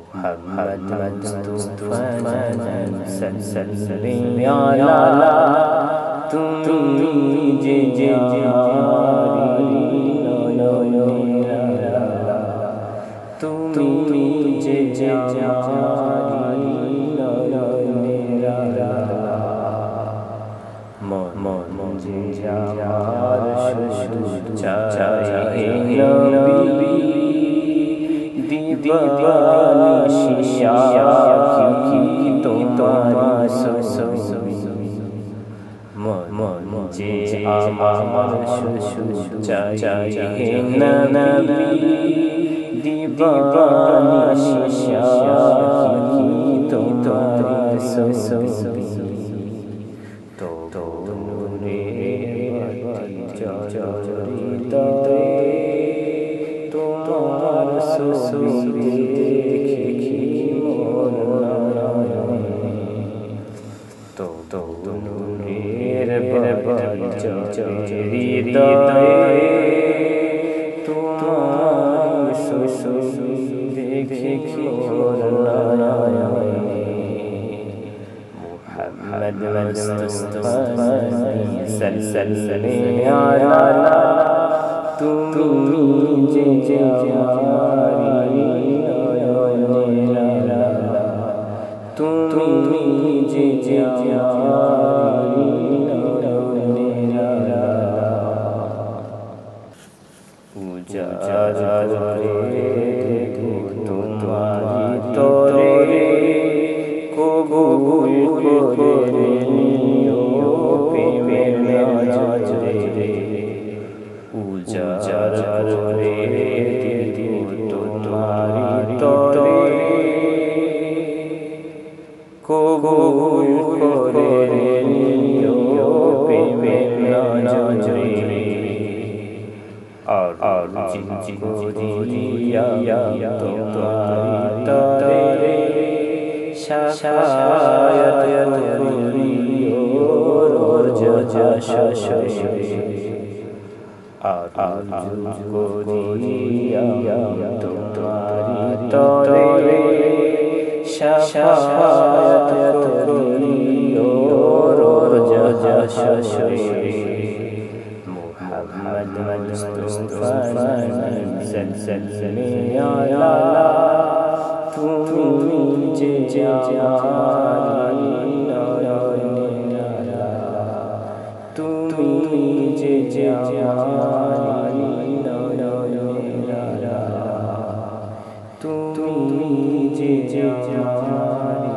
محمد مصطفى صلی علی তুমি যে জারি তুমি যে জারি মন যে যার শুধু চাই নবী দিবানিশিয়া কি তোমার মন যে আমার শুধু চাই নবী দিবানিশিয়া কি তোমার তো নূরে জড়িয়ে তোমার ছবি দেখি মোর নয়নে তো নূরের জড়িয়ে তোমার ছবি দেখি মোর নয়নে محمد مصطفى صلی علی তুমি যে জারি তুমি যে জারি উজাড়ে তোমারি তরে কবুল করে নিও প্রেমের নজরে উজাড়ে তোমারি তরে কবুল করে নিও প্রেমের নজরে আর জিয়া তোমারি তরে শাফায়াত করিও রোজ জাশশে আরজু করিয়া তোমারি তরে শাফায়াত করিও রোজ জাশশে মুহাম্মদ মুস্তাফা সাল্লাল্লাহু আলাইহি তুমি যে জারি তুমি যে জারি তুমি যে জারি